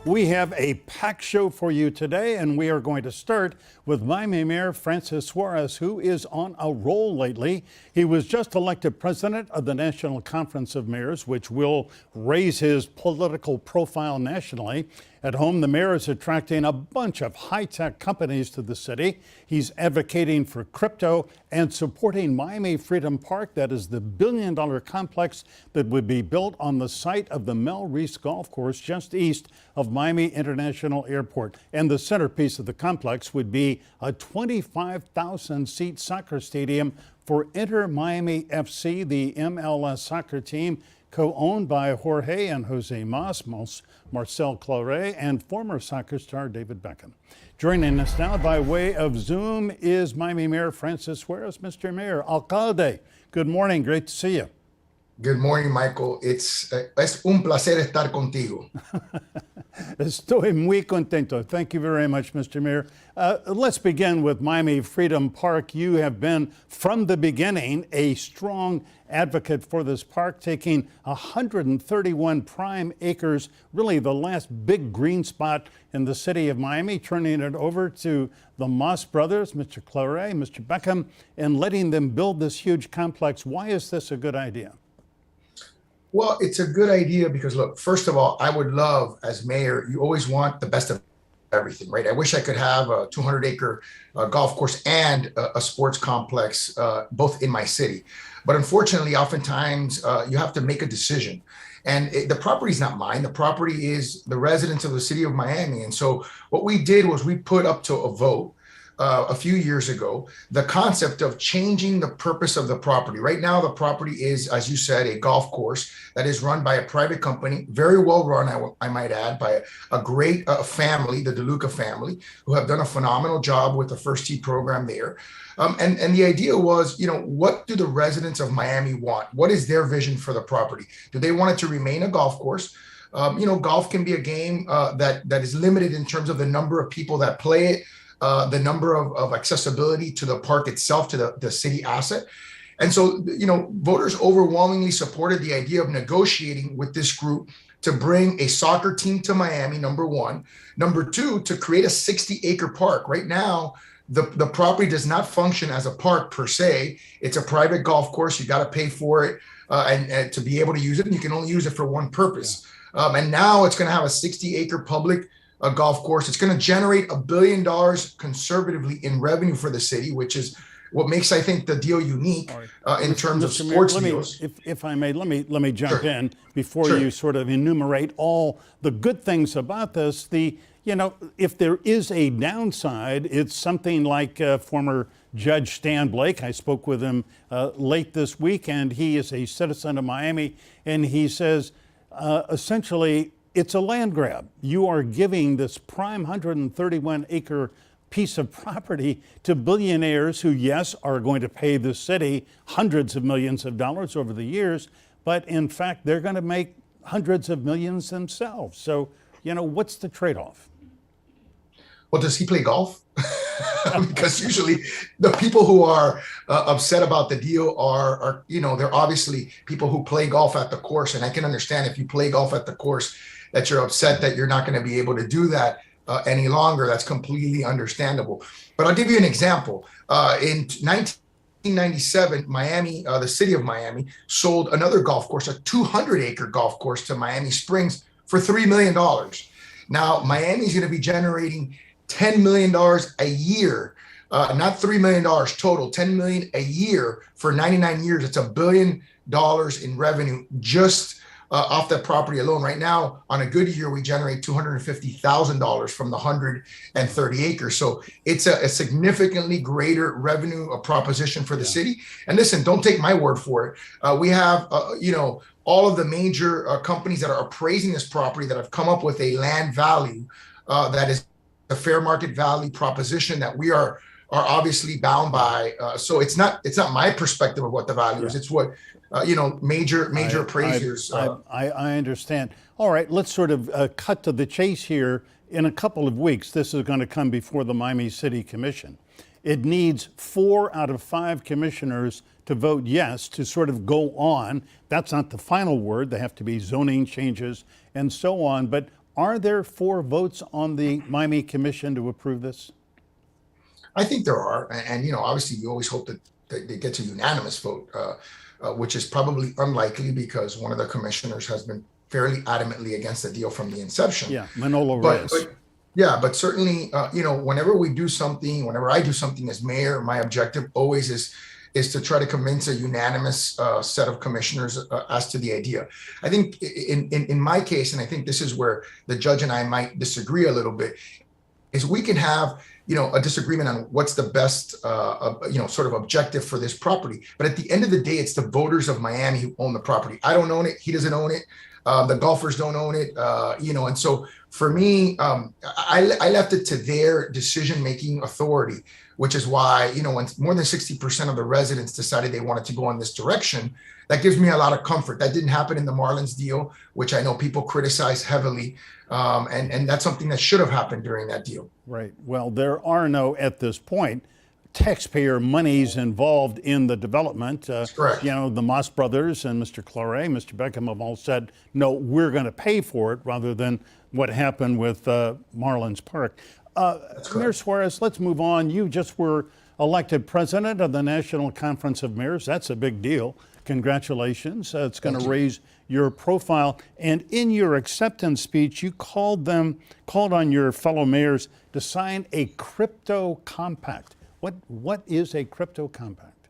We have a packed show for you today, and we are going to start with Miami Mayor Francis Suarez, who is on a roll lately. He was just elected president of the National Conference of Mayors, which will raise his political profile nationally. At home, the mayor is attracting a bunch of high-tech companies to the city. He's advocating for crypto and supporting Miami Freedom Park. That is the billion-dollar complex that would be built on the site of the Mel Reese Golf Course just east of Miami International Airport. And the centerpiece of the complex would be a 25,000-seat soccer stadium for Inter Miami FC, the MLS soccer team, co-owned by Jorge and Jose Mas, Marcel Claret, and former soccer star David Beckham. Joining us now by way of Zoom is Miami Mayor Francis Suarez. Mr. Mayor, alcalde, good morning. Great to see you. Good morning, Michael. Es un placer estar contigo. Estoy muy contento. Thank you very much, Mr. Mayor. Let's begin with Miami Freedom Park. You have been, from the beginning, a strong advocate for this park, taking 131 prime acres, really the last big green spot in the city of Miami, turning it over to the Mas brothers, Mr. Claret, Mr. Beckham, and letting them build this huge complex. Why is this a good idea? Well, it's a good idea because, look, first of all, I would love, as mayor, you always want the best of everything, right? I wish I could have a 200-acre golf course and a sports complex, both in my city. But unfortunately, oftentimes, you have to make a decision. And the property is not mine. The property is the residents of the city of Miami. And so what we did was we put up to a vote a few years ago, the concept of changing the purpose of the property. Right now, the property is, as you said, a golf course that is run by a private company, very well run, I might add, by a great family, the DeLuca family, who have done a phenomenal job with the First Tee program there. And the idea was, what do the residents of Miami want? What is their vision for the property? Do they want it to remain a golf course? Golf can be a game that is limited in terms of the number of people that play it, the number of accessibility to the park itself, to the city asset. And so, voters overwhelmingly supported the idea of negotiating with this group to bring a soccer team to Miami, number one. Number two, to create a 60-acre park. Right now, the property does not function as a park per se. It's a private golf course. You got to pay for it and to be able to use it. And you can only use it for one purpose. And now it's going to have a 60-acre public golf course. It's going to generate $1 billion conservatively in revenue for the city, which is what makes, I think, the deal unique in terms of sports deals. If I may, let me jump in before you sort of enumerate all the good things about this. If there is a downside, it's something like former Judge Stan Blake. I spoke with him late this week, and he is a citizen of Miami, and he says essentially, it's a land grab. You are giving this prime 131-acre piece of property to billionaires who, yes, are going to pay the city hundreds of millions of dollars over the years, but in fact, they're going to make hundreds of millions themselves. So, what's the trade-off? Well, does he play golf? Because usually the people who are upset about the deal are, they're obviously people who play golf at the course. And I can understand if you play golf at the course that you're upset that you're not going to be able to do that any longer. That's completely understandable. But I'll give you an example. In 1997, Miami, the city of Miami, sold another golf course, a 200-acre golf course to Miami Springs for $3 million. Now, Miami's going to be generating $10 million a year, not $3 million total, $10 million a year for 99 years. It's $1 billion in revenue just off that property alone. Right now, on a good year, we generate $250,000 from the 130 acres. So it's a significantly greater revenue proposition for the city. And listen, don't take my word for it. We have, all of the major companies that are appraising this property that have come up with a land value that is a fair market value proposition that we are obviously bound by. So it's not my perspective of what the value is. It's what major appraisers. I understand. All right, let's sort of cut to the chase here. In a couple of weeks, this is going to come before the Miami City Commission. It needs 4 out of 5 commissioners to vote yes to sort of go on. That's not the final word. There have to be zoning changes and so on. But Are there 4 votes on the Miami Commission to approve this? I think there are, and obviously, you always hope that they get to unanimous vote, which is probably unlikely because one of the commissioners has been fairly adamantly against the deal from the inception. Yeah, Manolo But, Reyes. but certainly, whenever we do something, whenever I do something as mayor, my objective always is to try to convince a unanimous set of commissioners as to the idea. I think in my case, and I think this is where the judge and I might disagree a little bit, is we can have a disagreement on what's the best sort of objective for this property. But at the end of the day, it's the voters of Miami who own the property. I don't own it. He doesn't own it. The golfers don't own it. And so for me, I left it to their decision-making authority, which is why, when more than 60% of the residents decided they wanted to go in this direction, that gives me a lot of comfort. That didn't happen in the Marlins deal, which I know people criticize heavily. And that's something that should have happened during that deal. Right. Well, there are no, at this point, taxpayer monies involved in the development. That's correct. The Moss brothers and Mr. Claret, Mr. Beckham have all said, no, we're going to pay for it, rather than what happened with Marlins Park. Mayor Suarez, let's move on. You just were elected president of the National Conference of Mayors. That's a big deal. Congratulations. It's going to raise your profile. And in your acceptance speech, you called on your fellow mayors to sign a crypto compact. What is a crypto compact?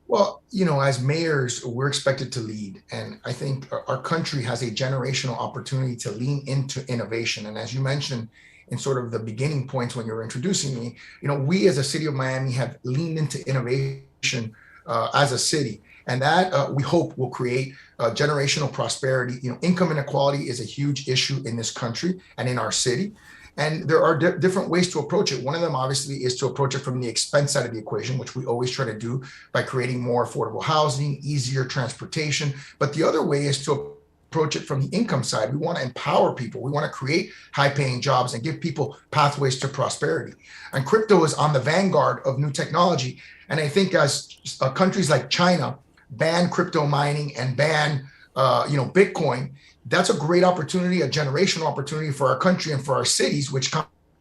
Well, as mayors, we're expected to lead. And I think our country has a generational opportunity to lean into innovation. And as you mentioned in sort of the beginning points when you were introducing me, we as a city of Miami have leaned into innovation as a city. And that we hope will create generational prosperity. Income inequality is a huge issue in this country and in our city. And there are different ways to approach it. One of them, obviously, is to approach it from the expense side of the equation, which we always try to do by creating more affordable housing, easier transportation. But the other way is to approach it from the income side. We want to empower people. We want to create high-paying jobs and give people pathways to prosperity. And crypto is on the vanguard of new technology. And I think as countries like China ban crypto mining and ban Bitcoin, that's a great opportunity, a generational opportunity for our country and for our cities, which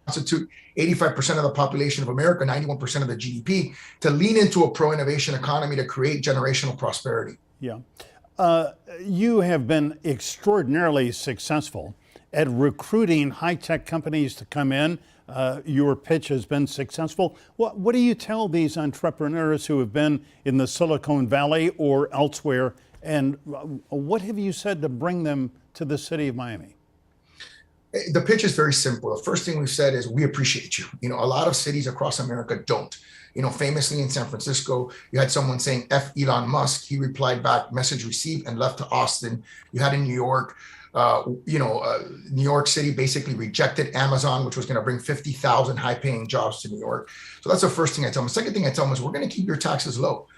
constitute 85% of the population of America, 91% of the GDP, to lean into a pro-innovation economy to create generational prosperity. Yeah. You have been extraordinarily successful at recruiting high-tech companies to come in. Your pitch has been successful. What do you tell these entrepreneurs who have been in the Silicon Valley or elsewhere, and what have you said to bring them to the city of Miami? The pitch is very simple. The first thing we've said is we appreciate you. A lot of cities across America don't. Famously in San Francisco, you had someone saying F Elon Musk. He replied back, message received, and left to Austin. You had in New York, New York City basically rejected Amazon, which was going to bring 50,000 high-paying jobs to New York. So that's the first thing I tell them. The second thing I tell them is we're going to keep your taxes low.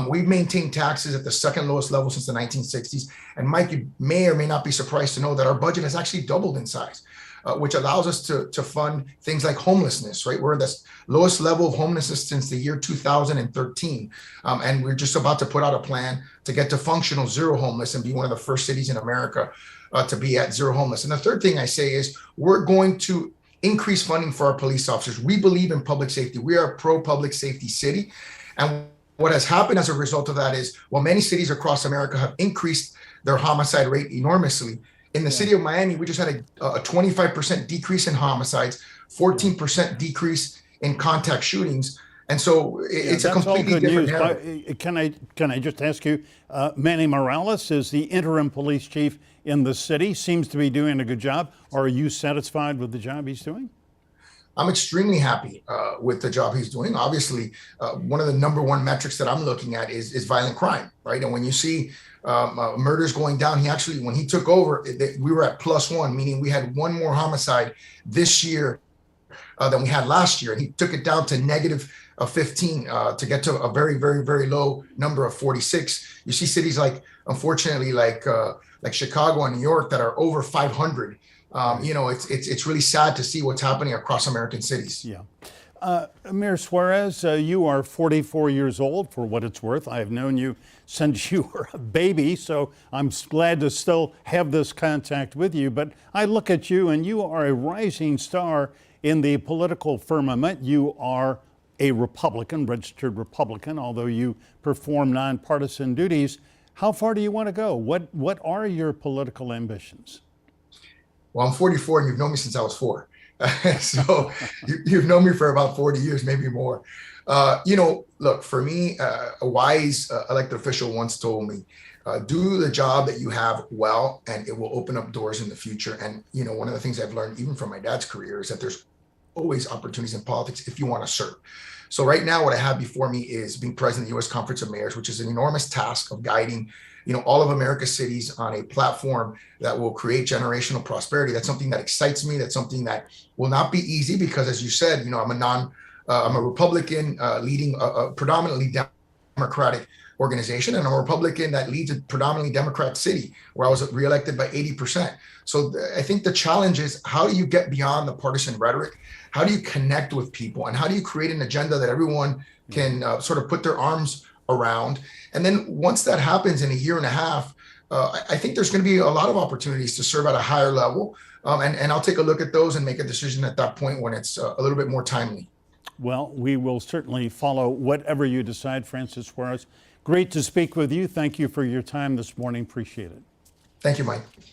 We've maintained taxes at the second lowest level since the 1960s. And Mike, you may or may not be surprised to know that our budget has actually doubled in size, which allows us to fund things like homelessness, right? We're at the lowest level of homelessness since the year 2013. And we're just about to put out a plan to get to functional zero homeless and be one of the first cities in America to be at zero homeless. And the third thing I say is we're going to increase funding for our police officers. We believe in public safety. We are a pro-public safety city. And what has happened as a result of that is, while many cities across America have increased their homicide rate enormously, in the city of Miami, we just had a 25% decrease in homicides, 14% decrease in contact shootings. And so it's a completely different narrative. Can I just ask you, Manny Morales is the interim police chief in the city, seems to be doing a good job. Are you satisfied with the job he's doing? I'm extremely happy with the job he's doing. Obviously, one of the number one metrics that I'm looking at is violent crime, right? And when you see murders going down, when he took over, we were at +1, meaning we had one more homicide this year than we had last year. And he took it down to -15 to get to a very, very, very low number of 46. You see cities unfortunately, like Chicago and New York that are over 500. It's really sad to see what's happening across American cities. Yeah. Mayor Suarez, you are 44 years old, for what it's worth. I have known you since you were a baby, so I'm glad to still have this contact with you. But I look at you, and you are a rising star in the political firmament. You are a Republican, registered Republican, although you perform nonpartisan duties. How far do you want to go? What are your political ambitions? Well, I'm 44 and you've known me since I was 4. So you've known me for about 40 years, maybe more. Look, for me, a wise elected official once told me, do the job that you have well, and it will open up doors in the future. And, one of the things I've learned, even from my dad's career, is that there's always opportunities in politics if you want to serve. So right now, what I have before me is being president of the U.S. Conference of Mayors, which is an enormous task of guiding, all of America's cities on a platform that will create generational prosperity. That's something that excites me. That's something that will not be easy because, as you said, I'm a Republican leading a predominantly Democratic organization, and I'm a Republican that leads a predominantly Democrat city where I was reelected by 80%. So I think the challenge is, how do you get beyond the partisan rhetoric? How do you connect with people? And how do you create an agenda that everyone can sort of put their arms around? And then once that happens in a year and a half, I think there's going to be a lot of opportunities to serve at a higher level. And I'll take a look at those and make a decision at that point when it's a little bit more timely. Well, we will certainly follow whatever you decide, Francis Suarez. Great to speak with you. Thank you for your time this morning. Appreciate it. Thank you, Mike.